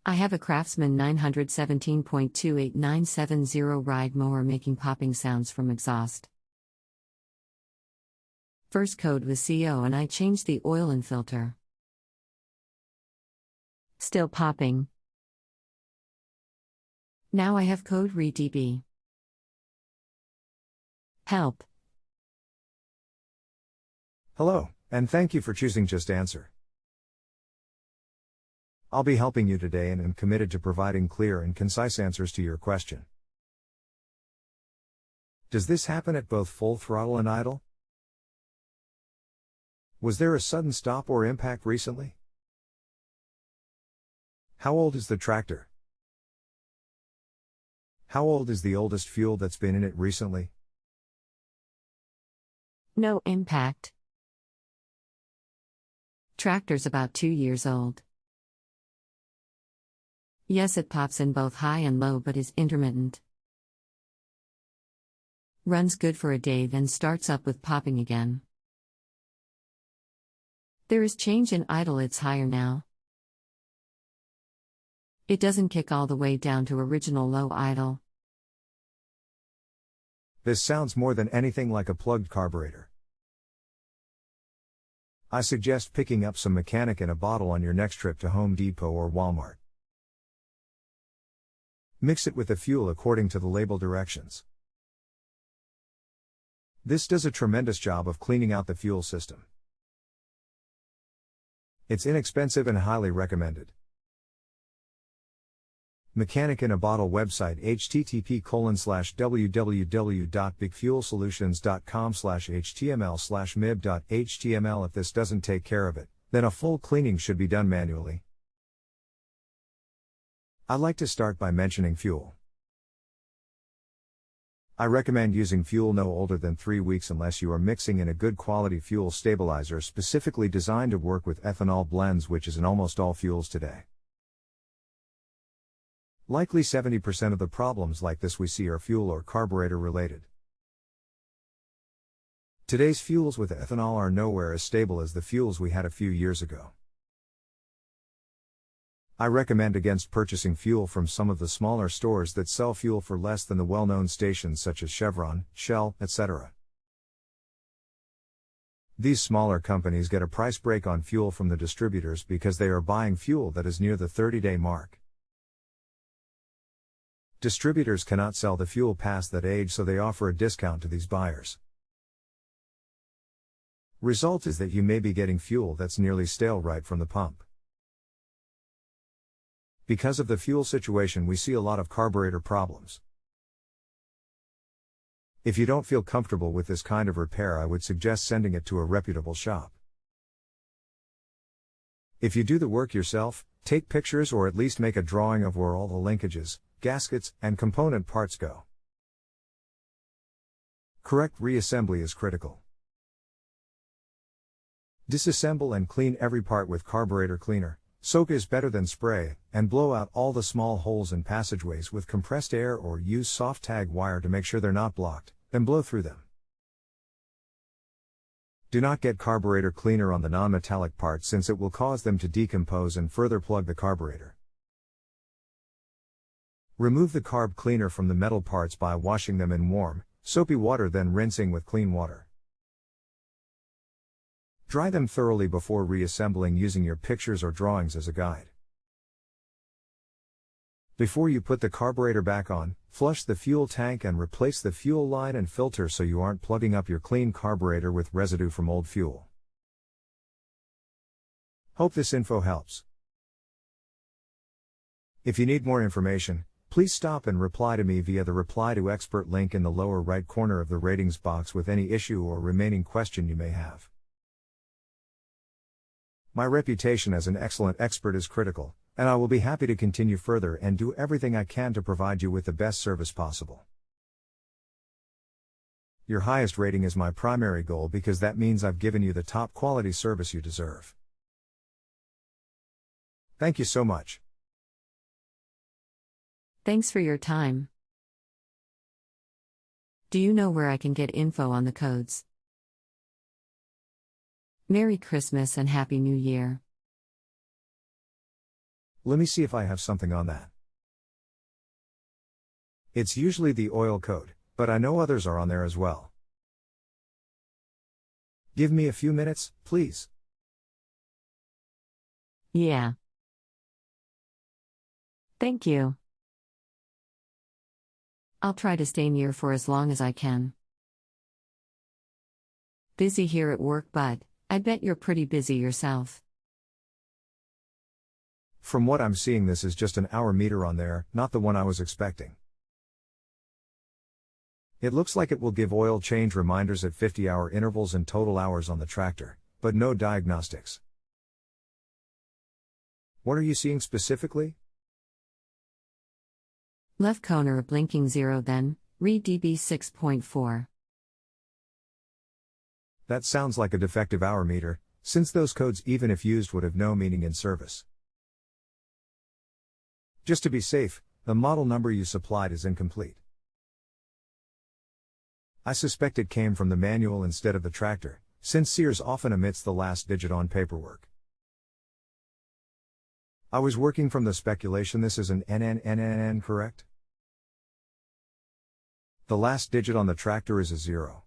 I have a Craftsman 917.28970 ride mower making popping sounds from exhaust. First code was CO and I changed the oil and filter. Still popping. Now I have code re-db. Help. Hello, and thank you for choosing JustAnswer. I'll be helping you today and am committed to providing clear and concise answers to your question. Does this happen at both full throttle and idle? Was there a sudden stop or impact recently? How old is the tractor? How old is the oldest fuel that's been in it recently? No impact. Tractor's about 2 years old. Yes, it pops in both high and low but is intermittent. Runs good for a day then starts up with popping again. There is change in idle, it's higher now. It doesn't kick all the way down to original low idle. This sounds more than anything like a plugged carburetor. I suggest picking up some mechanic in a bottle on your next trip to Home Depot or Walmart. Mix it with the fuel according to the label directions. This does a tremendous job of cleaning out the fuel system. It's inexpensive and highly recommended. Mechanic in a Bottle website http://www.bigfuelsolutions.com/html/mib.html. If this doesn't take care of it, then a full cleaning should be done manually. I'd like to start by mentioning fuel. I recommend using fuel no older than 3 weeks unless you are mixing in a good quality fuel stabilizer specifically designed to work with ethanol blends, which is in almost all fuels today. Likely 70% of the problems like this we see are fuel or carburetor related. Today's fuels with ethanol are nowhere as stable as the fuels we had a few years ago. I recommend against purchasing fuel from some of the smaller stores that sell fuel for less than the well-known stations such as Chevron, Shell, etc. These smaller companies get a price break on fuel from the distributors because they are buying fuel that is near the 30-day mark. Distributors cannot sell the fuel past that age, so they offer a discount to these buyers. Result is that you may be getting fuel that's nearly stale right from the pump. Because of the fuel situation, we see a lot of carburetor problems. If you don't feel comfortable with this kind of repair, I would suggest sending it to a reputable shop. If you do the work yourself, take pictures or at least make a drawing of where all the linkages, gaskets, and component parts go. Correct reassembly is critical. Disassemble and clean every part with carburetor cleaner. Soak is better than spray, and blow out all the small holes and passageways with compressed air or use soft tag wire to make sure they're not blocked, then blow through them. Do not get carburetor cleaner on the non-metallic parts since it will cause them to decompose and further plug the carburetor. Remove the carb cleaner from the metal parts by washing them in warm, soapy water, then rinsing with clean water. Dry them thoroughly before reassembling using your pictures or drawings as a guide. Before you put the carburetor back on, flush the fuel tank and replace the fuel line and filter so you aren't plugging up your clean carburetor with residue from old fuel. Hope this info helps. If you need more information, please stop and reply to me via the Reply to Expert link in the lower right corner of the ratings box with any issue or remaining question you may have. My reputation as an excellent expert is critical, and I will be happy to continue further and do everything I can to provide you with the best service possible. Your highest rating is my primary goal because that means I've given you the top quality service you deserve. Thank you so much. Thanks for your time. Do you know where I can get info on the codes? Merry Christmas and Happy New Year. Let me see if I have something on that. It's usually the oil code, but I know others are on there as well. Give me a few minutes, please. Yeah. Thank you. I'll try to stay near for as long as I can. Busy here at work, but I bet you're pretty busy yourself. From what I'm seeing, this is just an hour meter on there, not the one I was expecting. It looks like it will give oil change reminders at 50-hour intervals and total hours on the tractor, but no diagnostics. What are you seeing specifically? Left corner blinking 0, then read DB 6.4. That sounds like a defective hour meter, since those codes, even if used, would have no meaning in service. Just to be safe, the model number you supplied is incomplete. I suspect it came from the manual instead of the tractor, since Sears often omits the last digit on paperwork. I was working from the speculation this is an NNNNN, correct? The last digit on the tractor is a 0.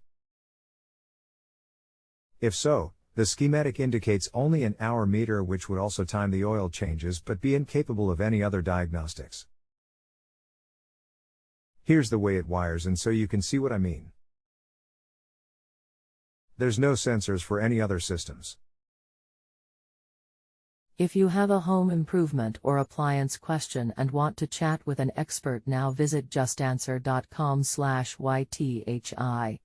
If so, the schematic indicates only an hour meter, which would also time the oil changes but be incapable of any other diagnostics. Here's the way it wires, and so you can see what I mean. There's no sensors for any other systems. If you have a home improvement or appliance question and want to chat with an expert now, visit justanswer.com/YTHI.